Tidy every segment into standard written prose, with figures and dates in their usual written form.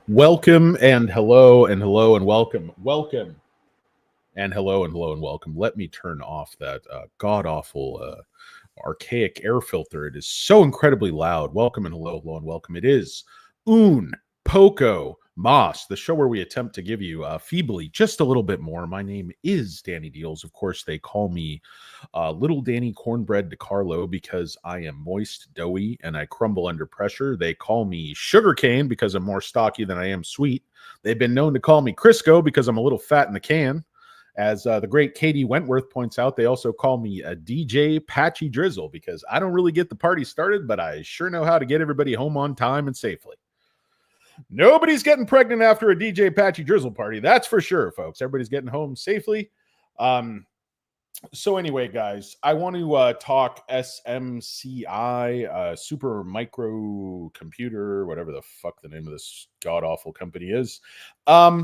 Welcome and hello and hello and welcome. Welcome and hello and welcome. Let me turn off that god awful archaic air filter. It is so incredibly loud. Welcome and hello and welcome. It is Un Poco Mas, the show where we attempt to give you feebly just a little bit more. My name is Danny Deals. Of course, they call me Little Danny Cornbread DeCarlo because I am moist, doughy, and I crumble under pressure. They call me Sugarcane because I'm more stocky than I am sweet. They've been known to call me Crisco because I'm a little fat in the can. As the great Katie Wentworth points out, they also call me a DJ Patchy Drizzle because I don't really get the party started, but I sure know how to get everybody home on time and safely. Nobody's getting pregnant after a DJ Patchy Drizzle party. That's for sure, folks. Everybody's getting home safely. So anyway, guys, I want to talk SMCI, super micro computer, whatever the fuck the name of this god-awful company is. A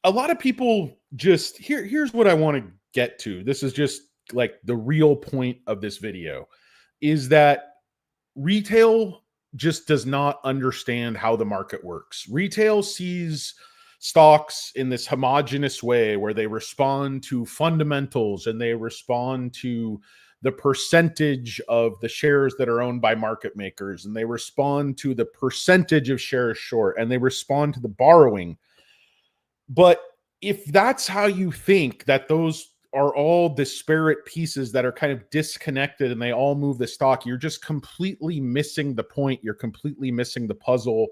lot of people just here's what I want to get to. This is just like the real point of this video is that retail just does not understand how the market works. Retail sees stocks in this homogenous way where they respond to fundamentals and they respond to the percentage of the shares that are owned by market makers, and they respond to the percentage of shares short, and they respond to the borrowing. But if that's how you think that those are all disparate pieces that are kind of disconnected and they all move the stock, you're just completely missing the point. You're completely missing the puzzle,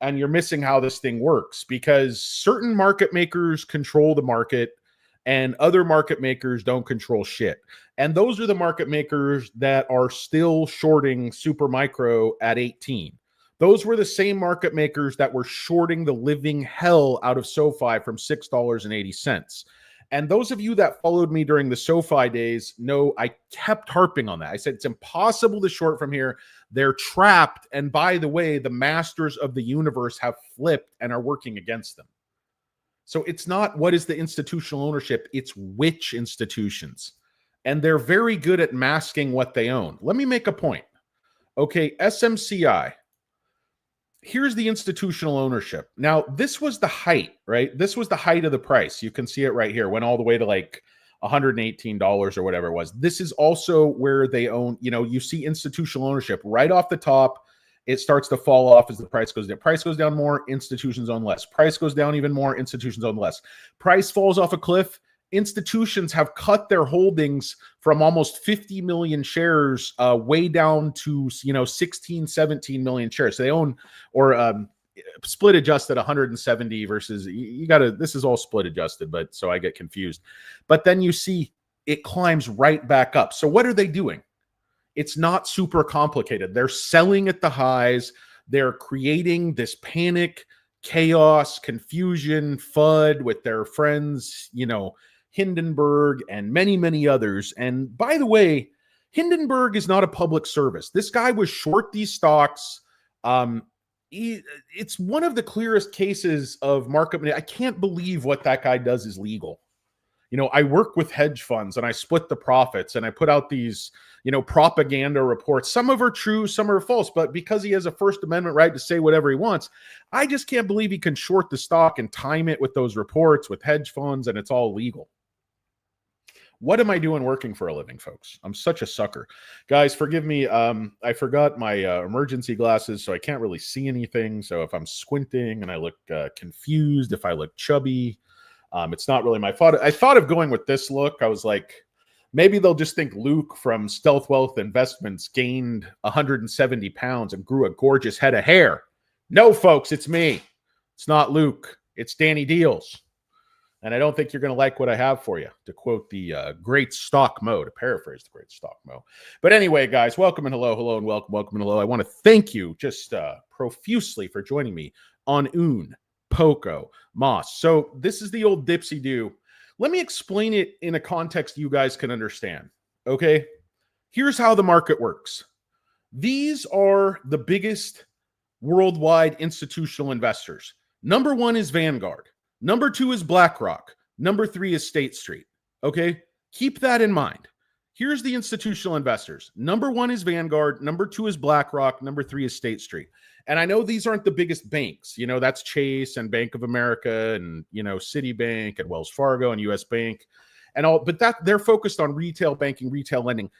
and you're missing how this thing works, because certain market makers control the market and other market makers don't control shit. And those are the market makers that are still shorting super micro at 18. Those were the same market makers that were shorting the living hell out of Sofi from $6.80. And those of you that followed me during the Sofi days know I kept harping on that. I said, it's impossible to short from here. They're trapped. And by the way, the masters of the universe have flipped and are working against them. So it's not what is the institutional ownership, it's which institutions. And they're very good at masking what they own. Let me make a point. Okay, SMCI. Here's the institutional ownership. Now, this was the height, right? This was the height of the price. You can see it right here. Went all the way to like $118 or whatever it was. This is also where they own, you see institutional ownership right off the top. It starts to fall off as the price goes down. Price goes down more, institutions own less. Price goes down even more, institutions own less. Price falls off a cliff. Institutions have cut their holdings from almost 50 million shares way down to 16, 17 million shares. So they own, or split adjusted 170 versus, this is all split adjusted, but so I get confused. But then you see it climbs right back up. So what are they doing? It's not super complicated. They're selling at the highs. They're creating this panic, chaos, confusion, FUD with their friends, Hindenburg and many, many others. And by the way, Hindenburg is not a public service. This guy was short these stocks. It's one of the clearest cases of market. I can't believe what that guy does is legal. I work with hedge funds and I split the profits and I put out these, propaganda reports. Some of them are true, some are false, but because he has a First Amendment right to say whatever he wants, I just can't believe he can short the stock and time it with those reports with hedge funds, and it's all legal. What am I doing working for a living, folks? I'm such a sucker. Guys, forgive me. I forgot my emergency glasses, so I can't really see anything. So if I'm squinting and I look confused, if I look chubby, it's not really my fault. I thought of going with this look. I was like, maybe they'll just think Luke from Stealth Wealth Investments gained 170 pounds and grew a gorgeous head of hair. No, folks, it's me. It's not Luke. It's Danny Deals. And I don't think you're going to like what I have for you, to quote the great stock Mo, to paraphrase the great stock Mo. But anyway, guys, welcome and hello, and welcome and hello. I want to thank you just profusely for joining me on Un Poco Mas. So this is the old dipsy do. Let me explain it in a context you guys can understand. Okay, here's how the market works. These are the biggest worldwide institutional investors. Number one is Vanguard. Number two is Blackrock. Number three is StateStreet. Okay, keep that in mind. Here's the institutional investors. Number one is Vanguard. Number two is Blackrock. Number three is StateStreet. And I know these aren't the biggest banks. That's Chase and Bank of America and, Citibank and Wells Fargo and US Bank and all, but that they're focused on retail banking, retail lending.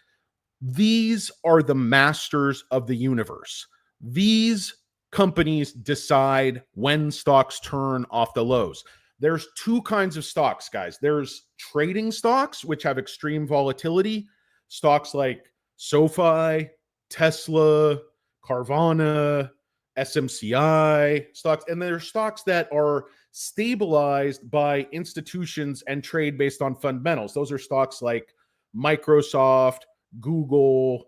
These are the masters of the universe. These companies decide when stocks turn off the lows. There's two kinds of stocks, guys. There's trading stocks, which have extreme volatility. Stocks like Sofi, Tesla, Carvana, SMCI stocks. And there's stocks that are stabilized by institutions and trade based on fundamentals. Those are stocks like Microsoft, Google,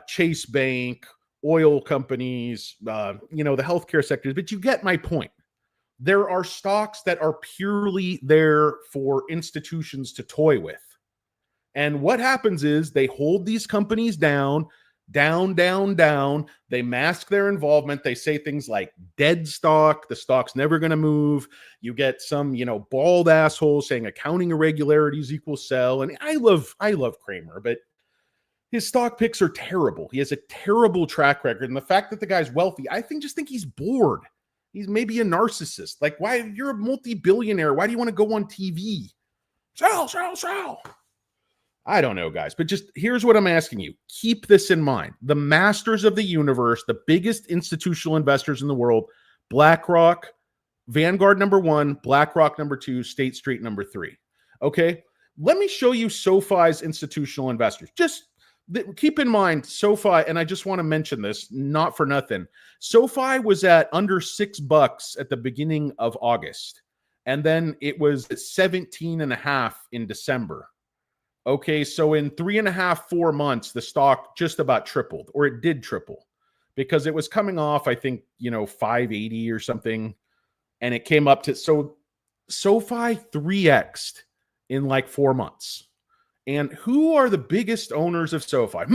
Chase Bank, oil companies, the healthcare sectors. But you get my point. There are stocks that are purely there for institutions to toy with. And what happens is they hold these companies down. They mask their involvement. They say things like dead stock. The stock's never going to move. You get some, bald asshole saying accounting irregularities equal sell. And I love Kramer, but his stock picks are terrible. He has a terrible track record. And the fact that the guy's wealthy, I think he's bored. He's maybe a narcissist. Like, why? You're a multi-billionaire. Why do you want to go on TV? Sell. I don't know, guys, but just here's what I'm asking you. Keep this in mind. The masters of the universe, the biggest institutional investors in the world, BlackRock, Vanguard number 1, BlackRock number 2, State Street number 3. Okay? Let me show you SoFi's institutional investors. Just keep in mind, SoFi, and I just want to mention this, not for nothing. SoFi was at under $6 at the beginning of August, and then it was at 17.5 in December. Okay, so in 3.5, 4 months, the stock just about tripled, or it did triple, because it was coming off, I think, 580 or something, and it came up to, so SoFi 3x'd in like 4 months. And who are the biggest owners of SoFi?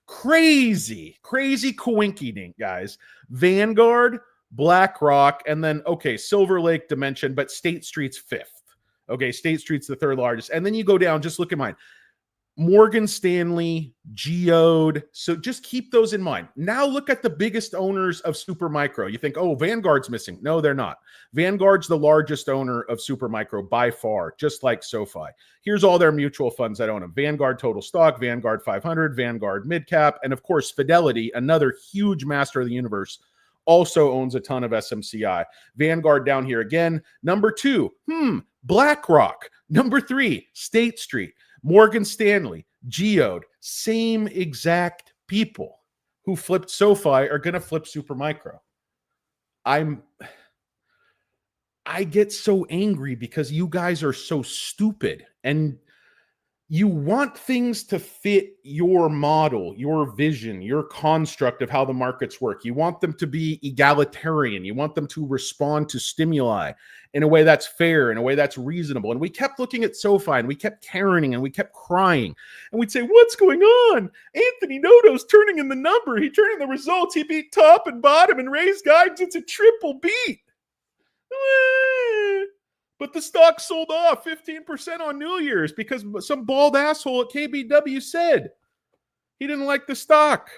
Crazy coinky-dink, guys. Vanguard, BlackRock, and then, Silver Lake Dimension, but State Street's 5th. Okay, State Street's the 3rd largest. And then you go down, just look at mine. Morgan Stanley, Geode. So just keep those in mind. Now look at the biggest owners of Supermicro. You think, Vanguard's missing. No, they're not. Vanguard's the largest owner of Supermicro by far, just like SoFi. Here's all their mutual funds that own them. Vanguard Total Stock, Vanguard 500, Vanguard Midcap, and of course, Fidelity, another huge master of the universe, also owns a ton of SMCI. Vanguard down here again. Number 2, BlackRock. Number 3, State Street. Morgan Stanley, Geode, same exact people who flipped SoFi are going to flip Supermicro. I get so angry because you guys are so stupid and you want things to fit your model, your vision, your construct of how the markets work. You want them to be egalitarian. You want them to respond to stimuli in a way that's fair, in a way that's reasonable. And we kept looking at SoFi and we kept caring and we kept crying. And we'd say, what's going on? Anthony Noto's turning in the number. He turned in the results. He beat top and bottom and raised guidance. It's a triple beat. But the stock sold off 15% on New Year's because some bald asshole at KBW said he didn't like the stock.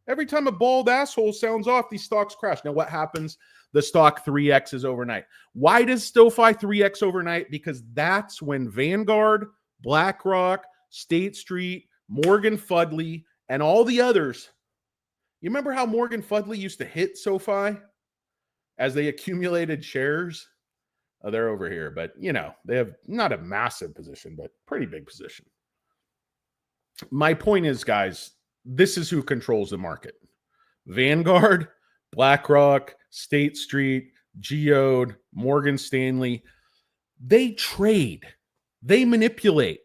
Every time a bald asshole sounds off, these stocks crash. Now, what happens? The stock 3X's overnight. Why does SoFi 3X overnight? Because that's when Vanguard, BlackRock, State Street, Morgan Fudley, and all the others. You remember how Morgan Fudley used to hit SoFi as they accumulated shares? Oh, they're over here, but they have not a massive position, but pretty big position. My point is, guys, this is who controls the market. Vanguard, BlackRock, State Street, Geode, Morgan Stanley. They trade. They manipulate.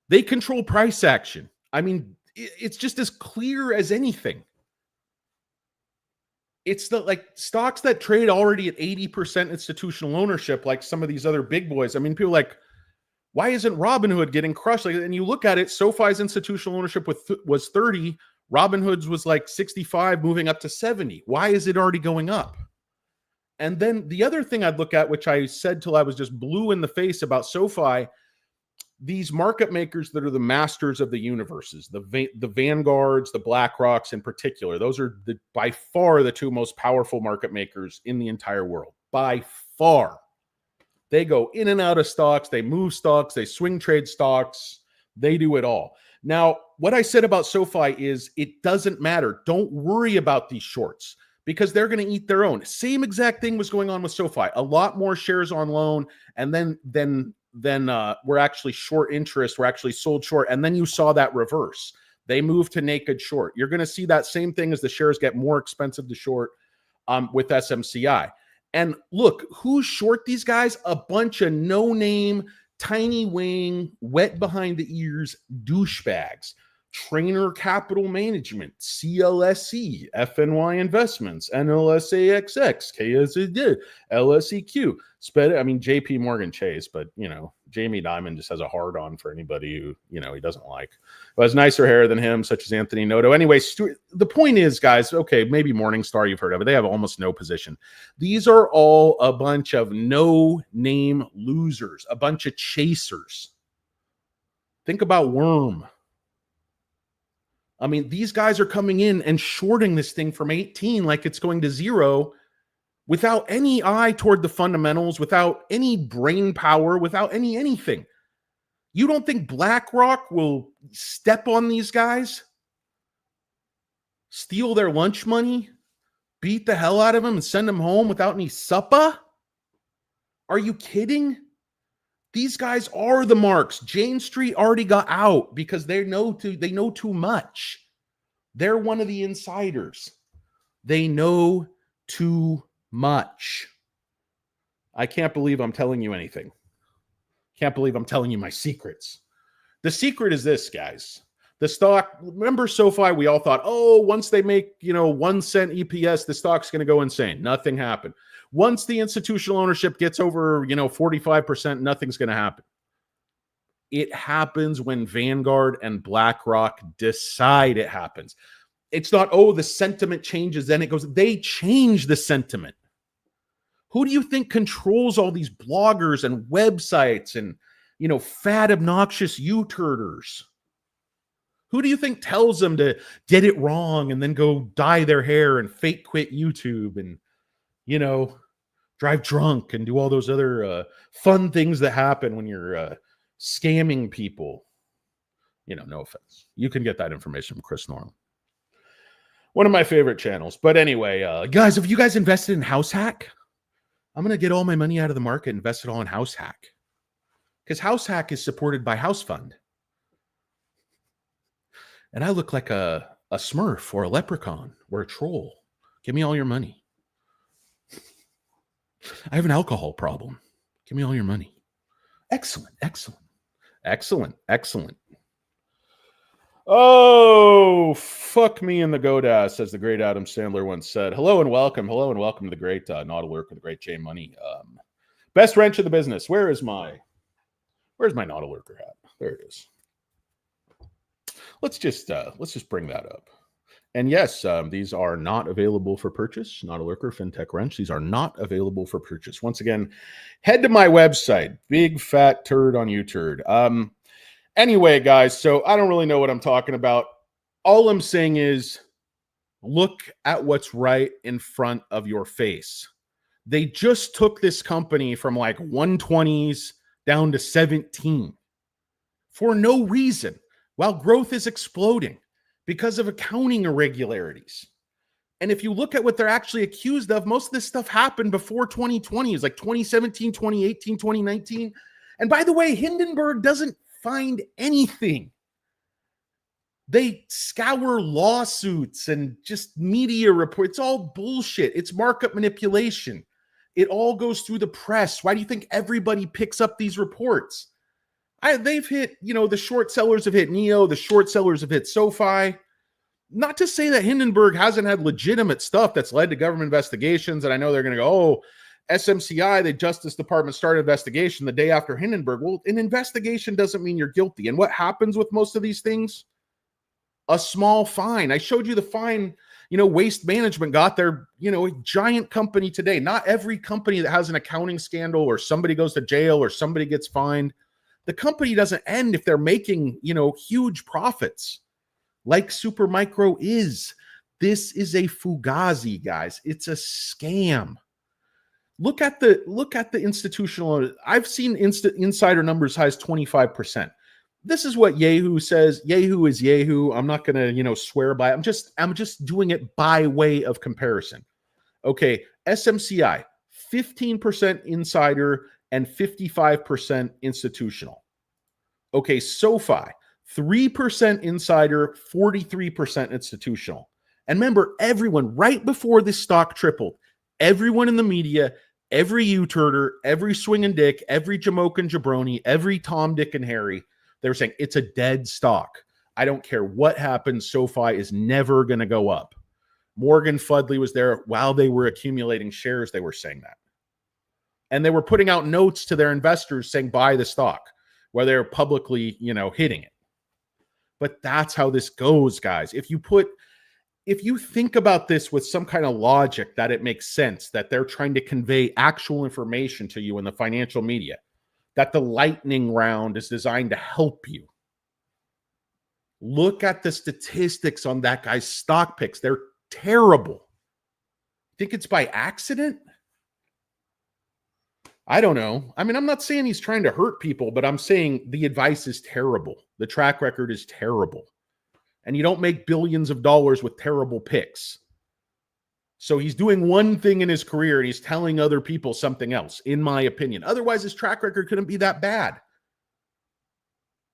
They control price action. I mean, it's just as clear as anything. It's the stocks that trade already at 80% institutional ownership, like some of these other big boys. I mean, people are like, why isn't Robinhood getting crushed? And you look at it, SoFi's institutional ownership was 30. Robinhood's was like 65, moving up to 70. Why is it already going up? And then the other thing I'd look at, which I said till I was just blue in the face about SoFi, these market makers that are the masters of the universes, the Vanguards, the Blackrocks in particular, those are by far the two most powerful market makers in the entire world. By far. They go in and out of stocks. They move stocks. They swing trade stocks. They do it all. Now, what I said about SoFi is it doesn't matter. Don't worry about these shorts because they're going to eat their own. Same exact thing was going on with SoFi. A lot more shares on loan, and then we're actually short interest. We're actually sold short, and then you saw that reverse. They moved to naked short. You're going to see that same thing as the shares get more expensive to short with SMCI. And look, who's short these guys? A bunch of no-name, tiny wing, wet behind the ears douchebags. Trainer Capital Management, CLSE, FNY Investments, NLSAXX, KSD, LSEQ, JP Morgan Chase, but, Jamie Dimon just has a hard on for anybody who, he doesn't like. Who has nicer hair than him, such as Anthony Noto. Anyway, the point is, guys, okay, maybe Morningstar, you've heard of it. They have almost no position. These are all a bunch of no-name losers, a bunch of chasers. Think about Worm. These guys are coming in and shorting this thing from 18 like it's going to zero without any eye toward the fundamentals, without any brain power, without anything. You don't think BlackRock will step on these guys, steal their lunch money, beat the hell out of them, and send them home without any supper? Are you kidding? These guys are the marks. Jane Street already got out because they know too much. They're one of the insiders. They know too much. I can't believe I'm telling you anything. Can't believe I'm telling you my secrets. The secret is this, guys. The stock, remember SoFi, we all thought, once they make, 1 cent EPS, the stock's going to go insane. Nothing happened. Once the institutional ownership gets over, 45%, nothing's going to happen. It happens when Vanguard and BlackRock decide it happens. It's not, the sentiment changes, then it goes. They change the sentiment. Who do you think controls all these bloggers and websites and, fat, obnoxious U-turders? Who do you think tells them to get it wrong and then go dye their hair and fake quit YouTube and, drive drunk and do all those other fun things that happen when you're scamming people? No offense. You can get that information from Chris Norman. One of my favorite channels. But anyway, guys, have you guys invested in House Hack? I'm going to get all my money out of the market and invest it all in House Hack. Because House Hack is supported by House Fund. And I look like a Smurf or a leprechaun or a troll. Give me all your money. I have an alcohol problem. Give me all your money. Excellent, excellent, excellent, excellent. Oh, fuck me in the godass, as the great Adam Sandler once said. Hello and welcome to the great Nautilurk with the great J Money. Best wrench in the business. Where's my Nautilurker hat? There it is. Let's just bring that up. And yes, these are not available for purchase. Nautilurker, FinTech Wrench. These are not available for purchase. Once again, head to my website. Big fat turd on YouTurd. Anyway, guys, so I don't really know what I'm talking about. All I'm saying is look at what's right in front of your face. They just took this company from like 120s down to 17 for no reason, while growth is exploding because of accounting irregularities. And if you look at what they're actually accused of, most of this stuff happened before 2020. It's like 2017, 2018, 2019. And by the way, Hindenburg doesn't find anything. They scour lawsuits and just media reports. It's all bullshit. It's market manipulation. It all goes through the press. Why do you think everybody picks up these reports? They've hit, the short sellers have hit NEO, the short sellers have hit SoFi. Not to say that Hindenburg hasn't had legitimate stuff that's led to government investigations. And I know they're going to go, SMCI, the Justice Department started investigation the day after Hindenburg. Well, an investigation doesn't mean you're guilty. And what happens with most of these things? A small fine. I showed you the fine, Waste Management got their, a giant company today. Not every company that has an accounting scandal or somebody goes to jail or somebody gets fined The company doesn't end if they're making, huge profits like Supermicro is. This is a fugazi, guys. It's a scam. Look at the institutional. I've seen insider numbers high as 25%. This is what Yahoo says. Yahoo is Yahoo. I'm not going to, swear by it. I'm just doing it by way of comparison. Okay, SMCI, 15% insider and 55% institutional. Okay, Sofi, 3% insider, 43% institutional. And remember, everyone, right before this stock tripled, everyone in the media, every U-turner, every swing and dick, every Jamoke and Jabroni, every Tom, Dick, and Harry, they were saying, it's a dead stock. I don't care what happens. SoFi is never going to go up. Morgan Fudley was there while they were accumulating shares. They were saying that. And they were putting out notes to their investors saying, buy the stock, where they're publicly, hitting it. But that's how this goes, guys. If you think about this with some kind of logic that it makes sense, that they're trying to convey actual information to you in the financial media, that the lightning round is designed to help you. Look at the statistics on that guy's stock picks. They're terrible. Think it's by accident? I don't know. I mean, I'm not saying he's trying to hurt people, but I'm saying the advice is terrible. The track record is terrible. And you don't make billions of dollars with terrible picks. So he's doing one thing in his career and he's telling other people something else, in my opinion. Otherwise, his track record couldn't be that bad.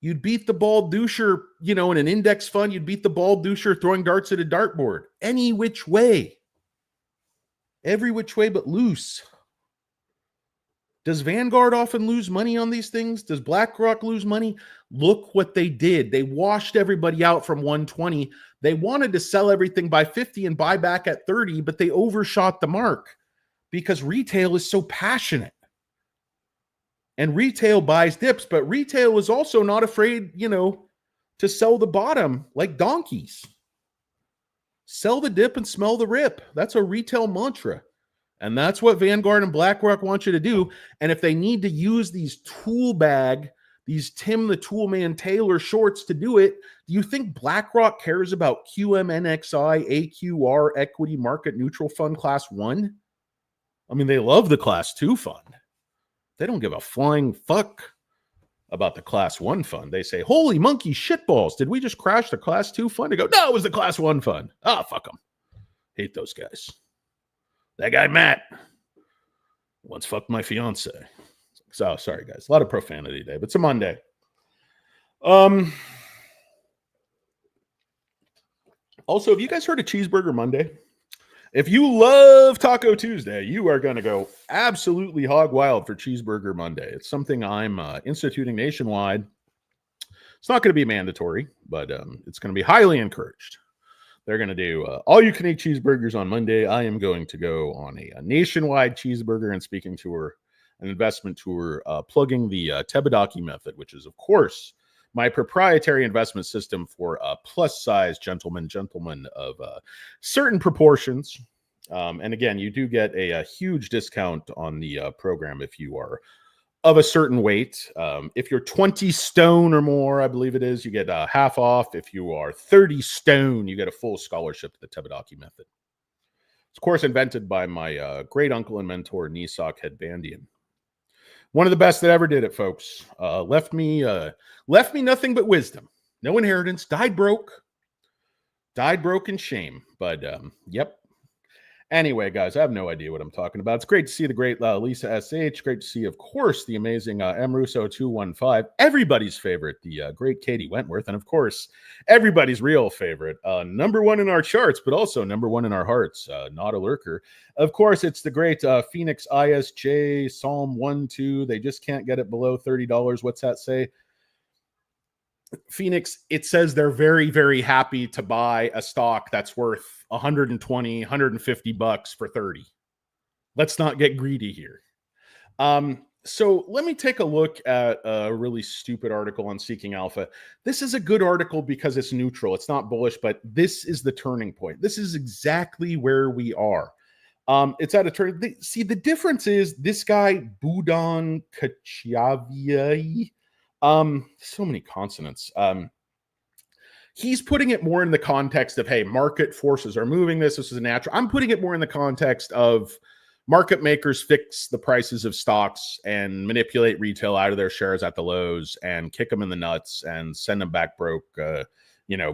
You'd beat the bald doucher, in an index fund. You'd beat the bald doucher throwing darts at a dartboard. Any which way. Every which way but loose. Does Vanguard often lose money on these things? Does Blackrock lose money? Look what they did. They washed everybody out from 120. They wanted to sell everything by 50 and buy back at 30, but they overshot the mark because retail is so passionate. And retail buys dips, but retail is also not afraid, to sell the bottom like donkeys. Sell the dip and smell the rip. That's a retail mantra. And that's what Vanguard and BlackRock want you to do. And if they need to use these these Tim the Toolman Taylor shorts to do it, do you think BlackRock cares about QMNXI, AQR, equity market neutral fund class 1? I mean, they love the class 2 fund. They don't give a flying fuck about the class 1 fund. They say, holy monkey shitballs, did we just crash the class 2 fund? They go, no, it was the class 1 fund. Ah, fuck them. Hate those guys. That guy, Matt, once fucked my fiance. So, sorry, guys. A lot of profanity today, but it's a Monday. Also, have you guys heard of Cheeseburger Monday? If you love Taco Tuesday, you are going to go absolutely hog wild for Cheeseburger Monday. It's something I'm instituting nationwide. It's not going to be mandatory, but it's going to be highly encouraged. They're going to do all-you-can-eat cheeseburgers on Monday. I am going to go on a nationwide cheeseburger and speaking tour, an investment tour, plugging the Tebadaki method, which is, of course, my proprietary investment system for plus-size gentlemen of certain proportions. And again, you do get a huge discount on the program if you are of a certain weight. If you're 20 stone or more, I believe it is, you get half off. If you are 30 stone, you get a full scholarship to the Tebadaki method. It's, of course, invented by my great uncle and mentor, Nisak Hedbandian. One of the best that ever did it, folks. Left me nothing but wisdom. No inheritance. Died broke in shame. But, yep. Anyway, guys, I have no idea what I'm talking about. It's great to see the great Lisa SH. Great to see, of course, the amazing M. Russo 215. Everybody's favorite, the great Katie Wentworth. And, of course, everybody's real favorite. Number one in our charts, but also number one in our hearts. Not a lurker. Of course, it's the great Phoenix ISJ, Psalm 1-2. They just can't get it below $30. What's that say? Phoenix, it says they're very, very happy to buy a stock that's worth 120, 150 bucks for 30. Let's not get greedy here. So let me take a look at a really stupid article on Seeking Alpha. This is a good article because it's neutral. It's not bullish, but this is the turning point. This is exactly where we are. It's at a turn. See, the difference is this guy, Budon Kachaviai, So many consonants. He's putting it more in the context of, hey, market forces are moving this. This is a natural. I'm putting it more in the context of market makers fix the prices of stocks and manipulate retail out of their shares at the lows and kick them in the nuts and send them back broke,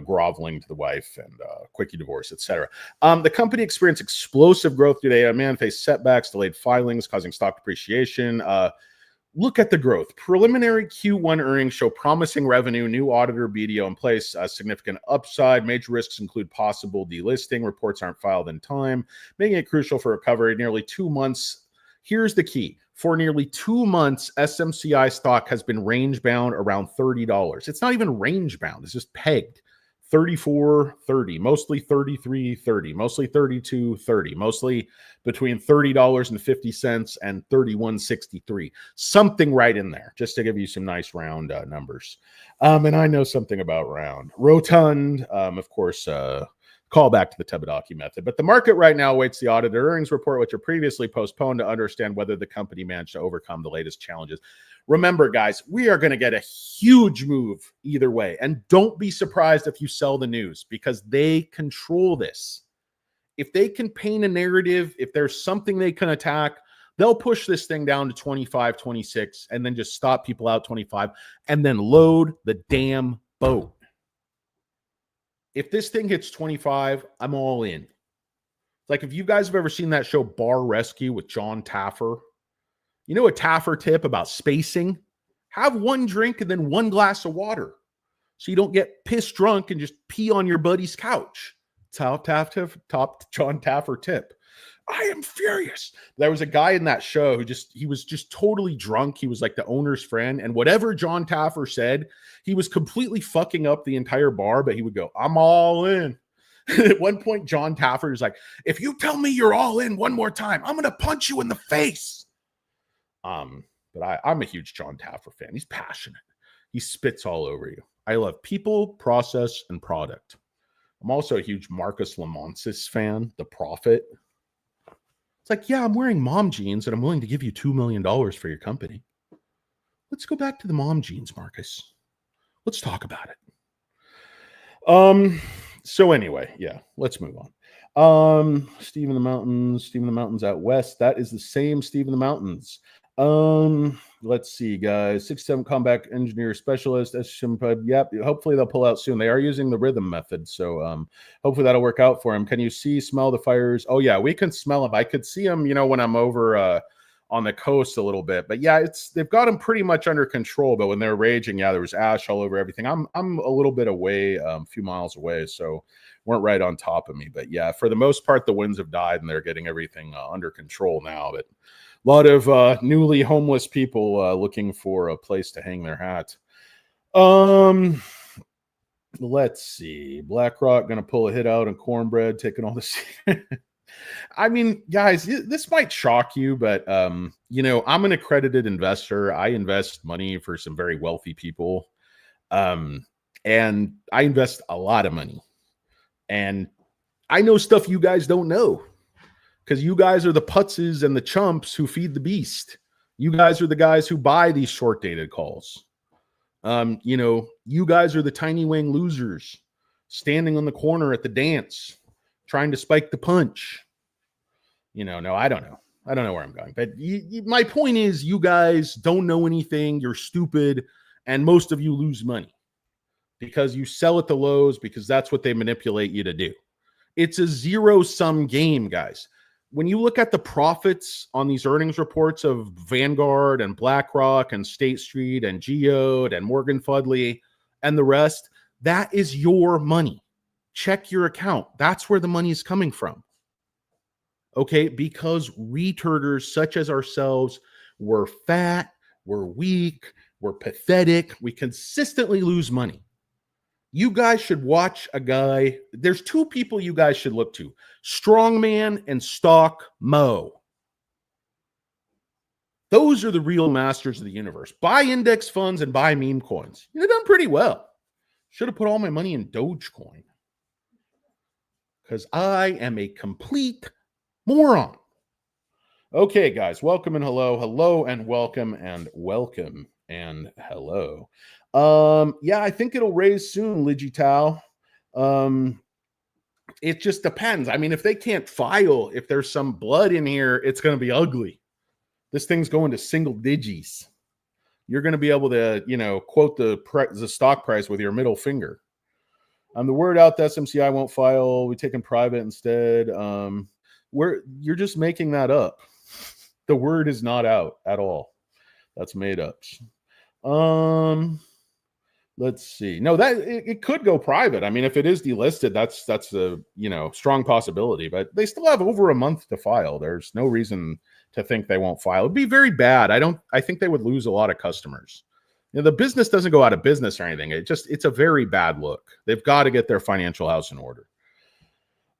groveling to the wife and quickie divorce, etc. The company experienced explosive growth today. Man faced setbacks, delayed filings, causing stock depreciation. Look at the growth. Preliminary Q1 earnings show promising revenue, new auditor BDO in place, a significant upside. Major risks include possible delisting. Reports aren't filed in time, making it crucial for recovery. Nearly 2 months. Here's the key. For nearly 2 months, SMCI stock has been range bound around $30. It's not even range bound. It's just pegged. 34.30, mostly 33.30, mostly 32.30, mostly between $30.50 and $31.63. Something right in there, just to give you some nice round numbers. And I know something about round. Rotund, of course, call back to the Tebedaki method. But the market right now awaits the auditor earnings report, which are previously postponed, to understand whether the company managed to overcome the latest challenges. Remember, guys, we are going to get a huge move either way. And don't be surprised if you sell the news, because they control this. If they can paint a narrative, if there's something they can attack, they'll push this thing down to 25, 26, and then just stop people out 25 and then load the damn boat. If this thing hits 25, I'm all in. Like, if you guys have ever seen that show Bar Rescue with John Taffer, you know a Taffer tip about spacing? Have one drink and then one glass of water so you don't get pissed drunk and just pee on your buddy's couch. Top John Taffer tip. I am furious. There was a guy in that show who he was just totally drunk. He was like the owner's friend. And whatever John Taffer said, he was completely fucking up the entire bar, but he would go, I'm all in. At one point, John Taffer is like, if you tell me you're all in one more time, I'm going to punch you in the face. But I'm a huge John Taffer fan. He's passionate. He spits all over you. I love people, process, and product. I'm also a huge Marcus Lemonsis fan, the prophet. It's like, yeah, I'm wearing mom jeans and I'm willing to give you $2 million for your company. Let's go back to the mom jeans, Marcus. Let's talk about it. So anyway, yeah, let's move on. Steve in the Mountains out west. That is the same Steve in the Mountains. Let's see, guys. 6-7 combat engineer specialist. Yep. Hopefully they'll pull out soon. They are using the rhythm method, so hopefully that'll work out for him. Can you smell the fires? Oh yeah, we can smell them. I could see them, when I'm over on the coast a little bit. But yeah, they've got them pretty much under control. But when they're raging, yeah, there was ash all over everything. I'm a little bit away, a few miles away, so weren't right on top of me. But yeah, for the most part, the winds have died and they're getting everything under control now. But a lot of newly homeless people looking for a place to hang their hat. Let's see. Blackrock going to pull a hit out on cornbread, taking all this. I mean, guys, this might shock you, but, I'm an accredited investor. I invest money for some very wealthy people. And I invest a lot of money. And I know stuff you guys don't know, because you guys are the putzes and the chumps who feed the beast. You guys are the guys who buy these short-dated calls. You guys are the tiny wing losers standing on the corner at the dance, trying to spike the punch. No, I don't know. I don't know where I'm going. But my point is, you guys don't know anything. You're stupid. And most of you lose money because you sell at the lows, because that's what they manipulate you to do. It's a zero-sum game, guys. When you look at the profits on these earnings reports of Vanguard and Blackrock and StateStreet and Geode and Morgan Fudley and the rest, that is your money. Check your account. That's where the money is coming from. Okay, because retarders such as ourselves, we're fat, we're weak, we're pathetic, we consistently lose money. You guys should watch a guy. There's two people you guys should look to: Strongman and Stock Mo. Those are the real masters of the universe. Buy index funds and buy meme coins. You've done pretty well. Should have put all my money in Dogecoin, because I am a complete moron. Okay, guys, welcome and hello and welcome and welcome. And hello. Yeah, I think it'll raise soon, Ligital. It just depends. I mean, if they can't file, if there's some blood in here, it's going to be ugly. This thing's going to single digits. You're going to be able to, quote the stock price with your middle finger. The word out that SMCI won't file. We take them private instead. You're just making that up. The word is not out at all. That's made up. Let's see. No, that it could go private. I mean, if it is delisted, that's a strong possibility. But they still have over a month to file. There's no reason to think they won't file. It'd be very bad. I think they would lose a lot of customers. The business doesn't go out of business or anything. It's a very bad look. They've got to get their financial house in order.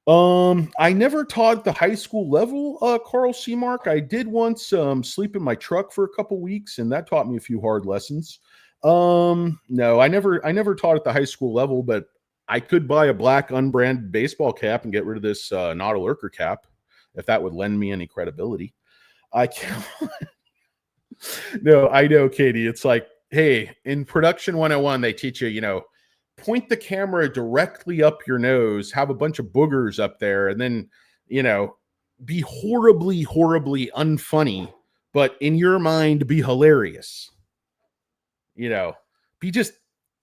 I never taught at the high school level, Carl Seamark. I did once sleep in my truck for a couple weeks, and that taught me a few hard lessons. No, I never taught at the high school level, but I could buy a black unbranded baseball cap and get rid of this not a lurker cap, if that would lend me any credibility. I can't. No, I know, Katie. It's like, hey, in production 101, they teach you, point the camera directly up your nose, have a bunch of boogers up there, and then, be horribly, horribly unfunny, but in your mind, be hilarious. Be just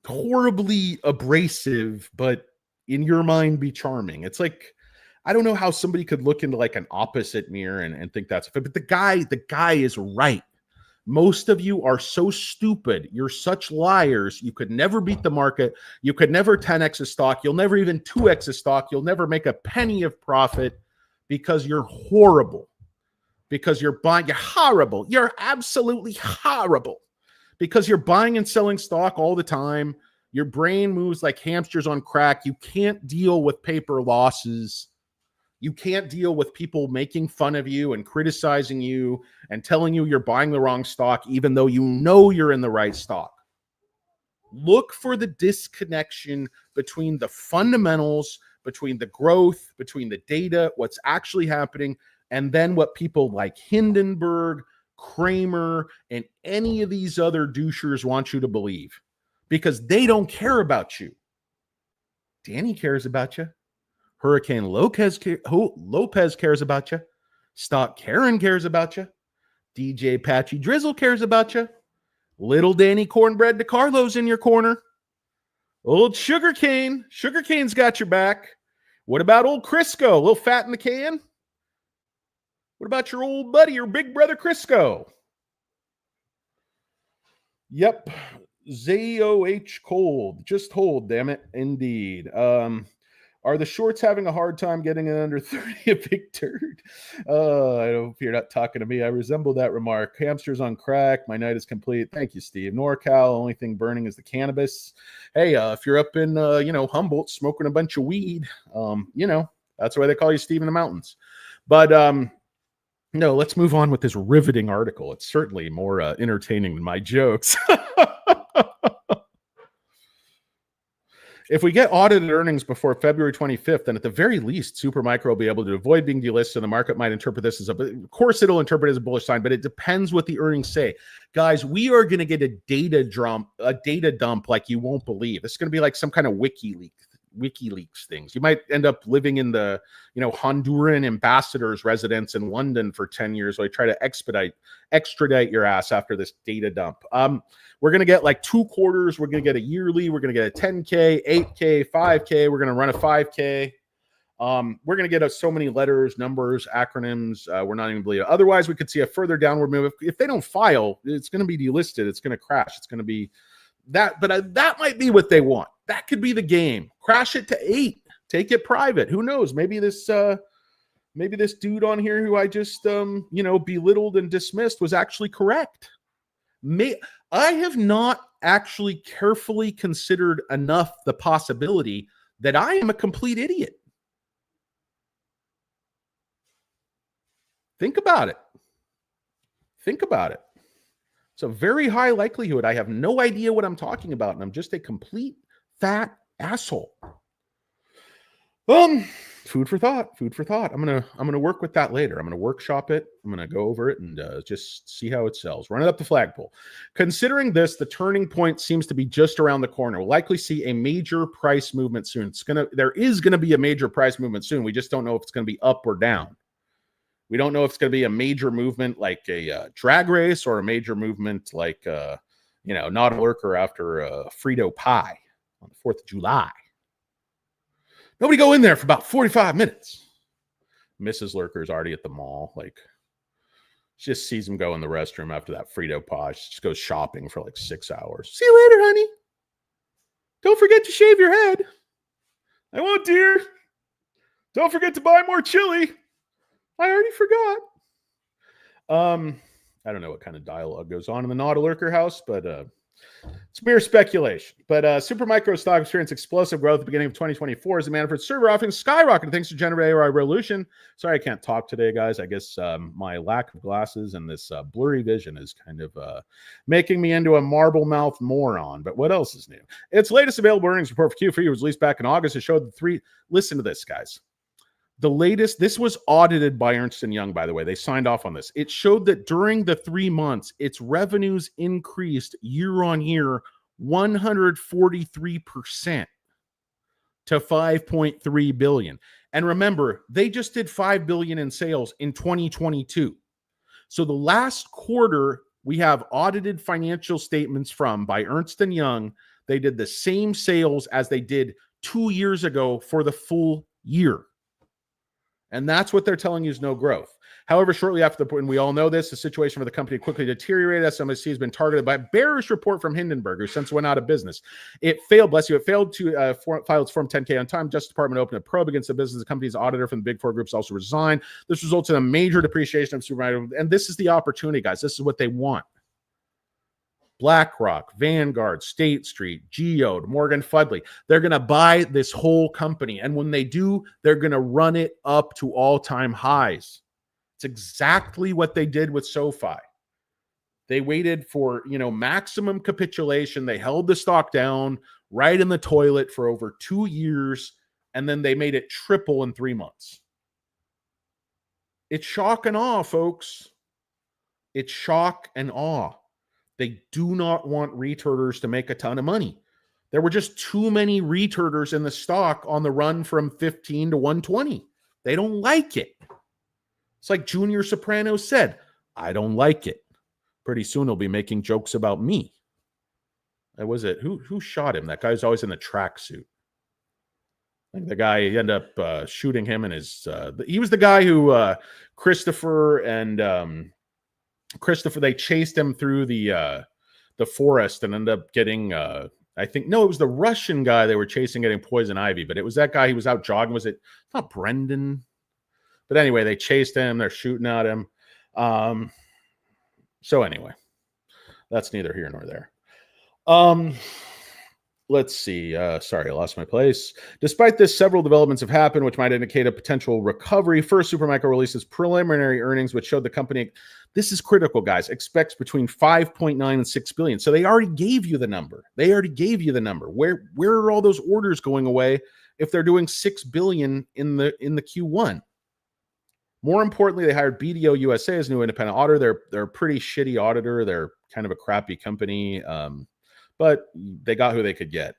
horribly abrasive, but in your mind, be charming. It's like, I don't know how somebody could look into like an opposite mirror and think that's fit, but the guy is right. Most of you are so stupid. You're such liars. You could never beat the market. You could never 10x a stock. You'll never even 2x a stock. You'll never make a penny of profit because you're horrible. Because you're horrible. You're absolutely horrible. Because you're buying and selling stock all the time. Your brain moves like hamsters on crack. You can't deal with paper losses. You can't deal with people making fun of you and criticizing you and telling you you're buying the wrong stock, even though you know you're in the right stock. Look for the disconnection between the fundamentals, between the growth, between the data, what's actually happening, and then what people like Hindenburg, Kramer, and any of these other douchers want you to believe, because they don't care about you. Danny cares about you. Hurricane Lopez cares about you. Stock Karen cares about you. DJ Patchy Drizzle cares about you. Little Danny Cornbread DeCarlo's in your corner. Old Sugarcane's got your back. What about old Crisco? A little fat in the can? What about your old buddy, your big brother Crisco? Yep. ZOH cold. Just hold, damn it. Indeed. Are the shorts having a hard time getting it under 30? A big turd. I hope you're not talking to me. I resemble that remark. Hamsters on crack. My night is complete. Thank you, Steve. NorCal, only thing burning is the cannabis. Hey, if you're up in, Humboldt smoking a bunch of weed, that's why they call you Steve in the mountains. But, no, let's move on with this riveting article. It's certainly more entertaining than my jokes. If we get audited earnings before February 25th, then at the very least, Supermicro will be able to avoid being delisted. The market might interpret this as of course, it'll interpret it as a bullish sign, but it depends what the earnings say. Guys, we are going to get a data dump like you won't believe. It's going to be like some kind of WikiLeaks things. You might end up living in the, Honduran ambassador's residence in London for 10 years while I try to extradite your ass after this data dump. We're going to get like 2 quarters. We're going to get a yearly. We're going to get a 10K, 8K, 5K. We're going to run a 5K. We're going to get so many letters, numbers, acronyms. We're not even believing. Otherwise, we could see a further downward move. If they don't file, it's going to be delisted. It's going to crash. It's going to be that. But that might be what they want. That could be the game. Crash it to 8. Take it private. Who knows? Maybe this dude on here who I just belittled and dismissed was actually correct. I have not actually carefully considered enough the possibility that I am a complete idiot. Think about it. It's a very high likelihood I have no idea what I'm talking about, and I'm just a complete fat asshole. Food for thought. Food for thought. I'm gonna work with that later. I'm gonna workshop it. I'm gonna go over it and just see how it sells. Run it up the flagpole. Considering this, the turning point seems to be just around the corner. We'll likely see a major price movement soon. There is gonna be a major price movement soon. We just don't know if it's gonna be up or down. We don't know if it's gonna be a major movement like a drag race or a major movement like not a lurker after Frito pie on the 4th of July. Nobody go in there for about 45 minutes. Mrs. Lurker's already at the mall. Like, she just sees him go in the restroom after that Frito pie. She just goes shopping for like 6 hours. See you later, honey. Don't forget to shave your head. I won't, dear. Don't forget to buy more chili. I already forgot. I don't know what kind of dialogue goes on in the Not a Lurker house, but it's mere speculation. But Supermicro stock experienced explosive growth at the beginning of 2024 as demand for its server offerings skyrocketed thanks to generative AI revolution. Sorry, I can't talk today, guys. I guess my lack of glasses and this blurry vision is kind of making me into a marble-mouthed moron. But what else is new? Its latest available earnings report for Q3 was released back in August. It showed the three. Listen to this, guys. The latest, this was audited by Ernst & Young, by the way. They signed off on this. It showed that during the 3 months, its revenues increased year on year 143% to $5.3 billion. And remember, they just did $5 billion in sales in 2022. So the last quarter, we have audited financial statements from by Ernst & Young. They did the same sales as they did 2 years ago for the full year. And that's what they're telling you is no growth. However, shortly after and we all know this, the situation for the company quickly deteriorated. SMCI has been targeted by a bearish report from Hindenburg, who since went out of business. It failed, bless you, it failed to file its Form 10-K on time. Justice Department opened a probe against the business. The company's auditor from the Big Four groups also resigned. This results in a major depreciation of Supermicro. And this is the opportunity, guys. This is what they want. Blackrock, Vanguard, StateStreet, Geode, Morgan Fudley. They're going to buy this whole company. And when they do, they're going to run it up to all-time highs. It's exactly what they did with Sofi. They waited for, maximum capitulation. They held the stock down right in the toilet for over 2 years, and then they made it triple in 3 months. It's shock and awe, folks. It's shock and awe. They do not want retarders to make a ton of money. There were just too many retarders in the stock on the run from 15 to 120. They don't like it. It's like Junior Soprano said, I don't like it. Pretty soon he'll be making jokes about me. That was it. Who shot him? That guy was always in the tracksuit. Like the guy ended up shooting him in his... he was the guy who Christopher, they chased him through the forest and ended up getting, it was the Russian guy they were chasing getting poison ivy, but it was that guy. He was out jogging. Was it not Brendan? But anyway, they chased him. They're shooting at him. So anyway, that's neither here nor there. Let's see. Sorry, I lost my place. Despite this, several developments have happened, which might indicate a potential recovery. First, Supermicro releases preliminary earnings, which showed the company, this is critical, guys, expects between 5.9 and 6 billion. So they already gave you the number. Where are all those orders going away if they're doing 6 billion in the Q1? More importantly, they hired BDO USA as new independent auditor. They're a pretty shitty auditor. They're kind of a crappy company. But they got who they could get.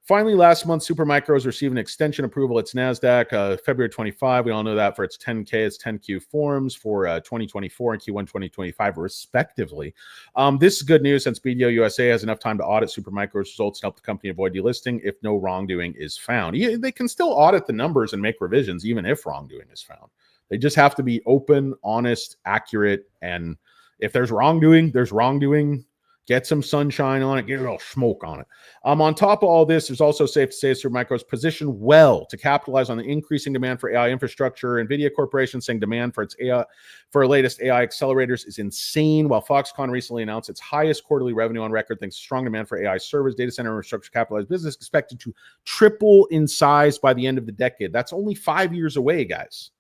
Finally, last month, Supermicro has received an extension approval. It's NASDAQ, February 25. We all know that for its 10K, its 10Q forms for 2024 and Q1 2025, respectively. This is good news since BDO USA has enough time to audit Supermicro's results and help the company avoid delisting if no wrongdoing is found. They can still audit the numbers and make revisions even if wrongdoing is found. They just have to be open, honest, accurate, and if there's wrongdoing, there's wrongdoing. Get some sunshine on it. Get a little smoke on it. On top of all this, it's also safe to say Supermicro is positioned well to capitalize on the increasing demand for AI infrastructure. NVIDIA Corporation saying demand for its latest AI accelerators is insane. While Foxconn recently announced its highest quarterly revenue on record, thanks to strong demand for AI servers, data center infrastructure capitalized business expected to triple in size by the end of the decade. That's only 5 years away, guys.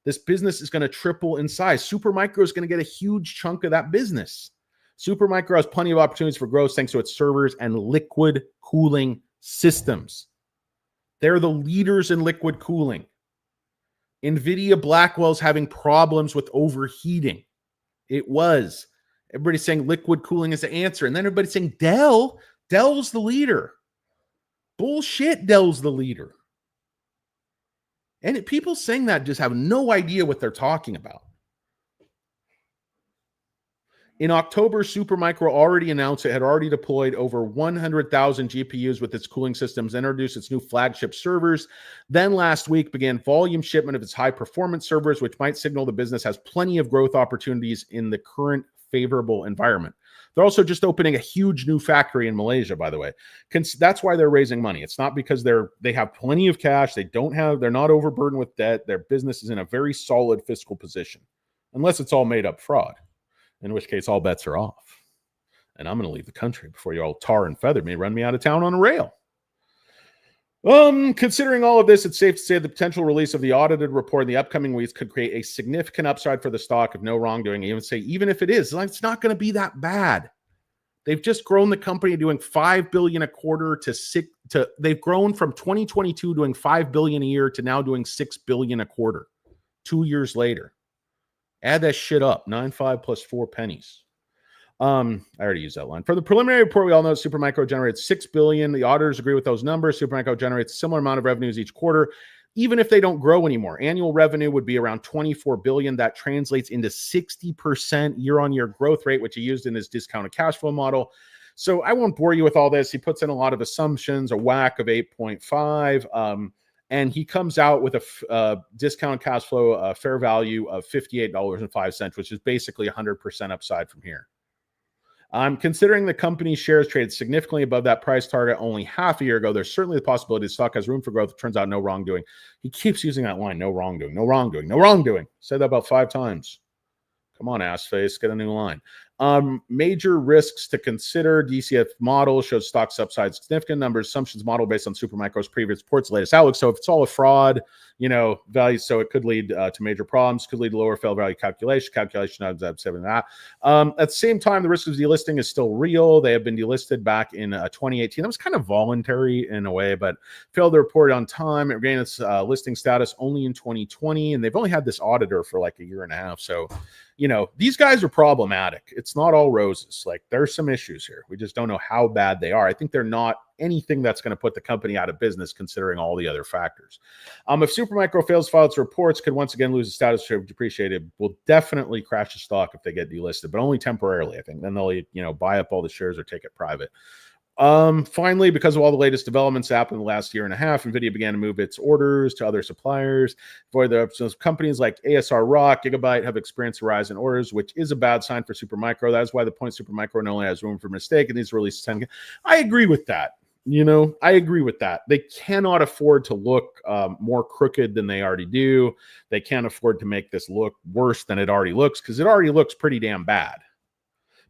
This business is going to triple in size. Supermicro is going to get a huge chunk of that business. Supermicro has plenty of opportunities for growth thanks to its servers and liquid cooling systems. They're the leaders in liquid cooling. NVIDIA Blackwell's having problems with overheating. It was. Everybody's saying liquid cooling is the answer. And then everybody's saying Dell's the leader. Bullshit, Dell's the leader. And people saying that just have no idea what they're talking about. In October, Supermicro already announced it had already deployed over 100,000 GPUs with its cooling systems, introduced its new flagship servers. Then last week began volume shipment of its high-performance servers, which might signal the business has plenty of growth opportunities in the current favorable environment. They're also just opening a huge new factory in Malaysia, by the way. That's why they're raising money. It's not because they have plenty of cash. They're not overburdened with debt. Their business is in a very solid fiscal position, unless it's all made up fraud, in which case all bets are off. And I'm going to leave the country before you all tar and feather me, run me out of town on a rail. Considering all of this, it's safe to say the potential release of the audited report in the upcoming weeks could create a significant upside for the stock if no wrongdoing. Even if it is, it's not going to be that bad. They've just grown the company doing $5 billion a quarter they've grown from 2022 doing $5 billion a year to now doing $6 billion a quarter 2 years later. Add that shit up. 9.5 plus 4 pennies. I already used that line. For the preliminary report, we all know Supermicro generates $6 billion. The auditors agree with those numbers. Supermicro generates a similar amount of revenues each quarter, even if they don't grow anymore. Annual revenue would be around $24 billion. That translates into 60% year-on-year growth rate, which he used in his discounted cash flow model. So I won't bore you with all this. He puts in a lot of assumptions, a WACC of 8.5. And he comes out with a discounted cash flow fair value of $58.05, which is basically 100% upside from here. Considering the company's shares traded significantly above that price target only half a year ago, there's certainly the possibility the stock has room for growth. It turns out no wrongdoing. He keeps using that line, no wrongdoing, no wrongdoing, no wrongdoing. Said that about 5 times. Come on, ass face, get a new line. Major risks to consider. DCF model shows stocks upside significant numbers. Assumptions model based on Supermicro's previous reports, latest outlook. So if it's all a fraud, value, so it could lead to major problems, could lead to lower fair value calculation of that. At the same time, the risk of delisting is still real. They have been delisted back in 2018. That was kind of voluntary in a way, but failed to report on time. It regained its listing status only in 2020, and they've only had this auditor for like a year and a half. So, these guys are problematic. It's not all roses. Like, there's some issues here. We just don't know how bad they are. I think they're not anything that's going to put the company out of business, considering all the other factors. If Supermicro fails to file its reports, could once again lose its status of depreciated. Will definitely crash the stock if they get delisted, but only temporarily, I think. Then they'll, buy up all the shares or take it private. Finally, because of all the latest developments that happened in the last year and a half, NVIDIA began to move its orders to other suppliers. For companies like ASR Rock, Gigabyte have experienced a rise in orders, which is a bad sign for Supermicro. That is why the point Supermicro only has room for mistake in these releases. I agree with that. I agree with that. They cannot afford to look more crooked than they already do. They can't afford to make this look worse than it already looks, because it already looks pretty damn bad.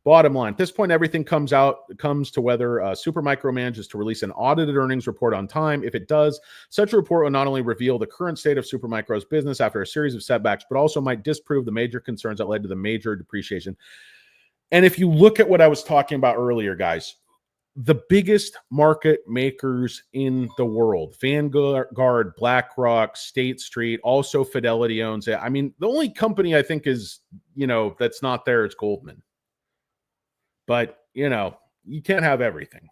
Bottom line, at this point, everything comes to whether Supermicro manages to release an audited earnings report on time. If it does, such a report will not only reveal the current state of Supermicro's business after a series of setbacks, but also might disprove the major concerns that led to the major depreciation. And if you look at what I was talking about earlier, guys, the biggest market makers in the world, Vanguard, Blackrock, StateStreet, also Fidelity owns it. I mean, the only company I think is, that's not there is Goldman. But, you can't have everything.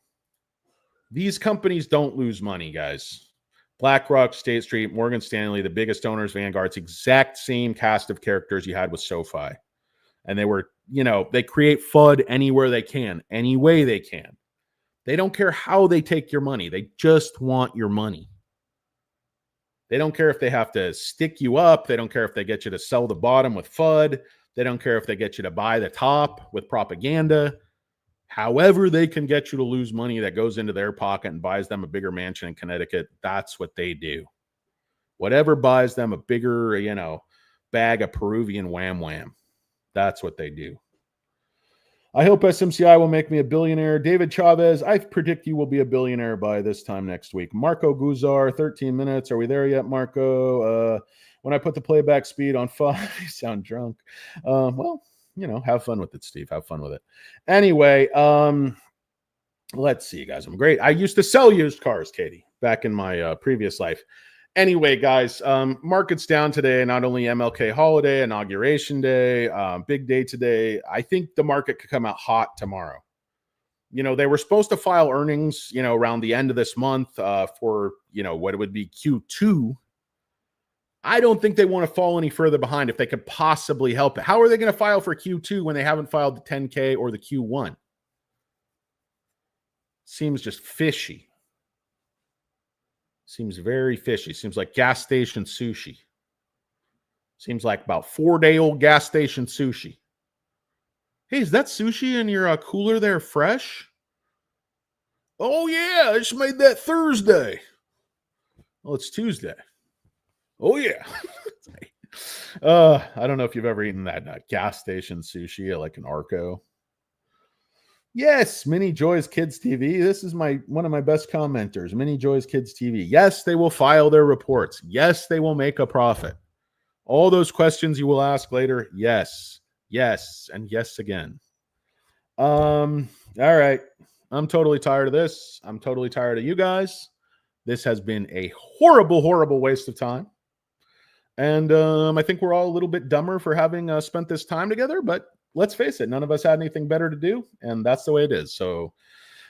These companies don't lose money, guys. BlackRock, StateStreet, Morgan Stanley, the biggest owners, Vanguard's exact same cast of characters you had with Sofi. And they were, they create FUD anywhere they can, any way they can. They don't care how they take your money. They just want your money. They don't care if they have to stick you up. They don't care if they get you to sell the bottom with FUD. They don't care if they get you to buy the top with propaganda. However they can get you to lose money that goes into their pocket and buys them a bigger mansion in Connecticut, that's what they do. Whatever buys them a bigger, bag of Peruvian wham wham, that's what they do. I hope SMCI will make me a billionaire. David Chavez, I predict you will be a billionaire by this time next week. Marco Guzar, 13 minutes. Are we there yet, Marco? When I put the playback speed on 5, you sound drunk. Well, have fun with it, Steve. Have fun with it. Anyway, let's see, guys. I'm great. I used to sell used cars, Katie, back in my previous life. Anyway, guys, market's down today. Not only MLK holiday, inauguration day, big day today. I think the market could come out hot tomorrow. You know, they were supposed to file earnings, you know, around the end of this month for, you know, what it would be Q2. I don't think they want to fall any further behind if they could possibly help it. How are they going to file for Q2 when they haven't filed the 10K or the Q1? Seems just fishy. Seems very fishy. Seems like gas station sushi. Seems like about 4-day-old gas station sushi. Hey, is that sushi in your cooler there fresh? Oh, yeah. I just made that Thursday. Well, it's Tuesday. Oh, yeah. I don't know if you've ever eaten that gas station sushi at like an Arco. Yes, Mini Joy's Kids TV. This is one of my best commenters. Mini Joy's Kids TV. Yes, they will file their reports. Yes, they will make a profit. All those questions you will ask later. Yes, yes, and yes again. All right. I'm totally tired of this. I'm totally tired of you guys. This has been a horrible, horrible waste of time. And I think we're all a little bit dumber for having spent this time together, but let's face it, none of us had anything better to do, and that's the way it is. So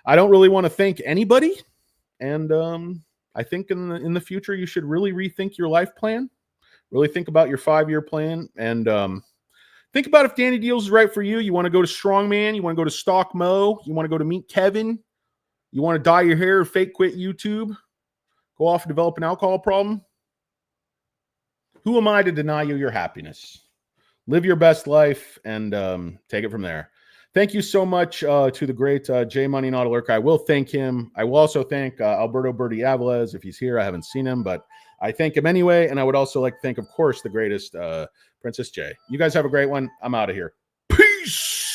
I don't really want to thank anybody, and I think in the future you should really rethink your life plan, really think about your 5-year plan, and think about if Danny Deals is right for you. You want to go to Strongman, you want to go to Stock Mo, you want to go to Meet Kevin, you want to dye your hair, fake quit YouTube, go off and develop an alcohol problem. Who am I to deny you your happiness? Live your best life and take it from there. Thank you so much to the great J Money Not Alert. I will thank him. I will also thank Alberto Berti Aviles if he's here. I haven't seen him, but I thank him anyway. And I would also like to thank, of course, the greatest Princess J. You guys have a great one. I'm out of here. Peace.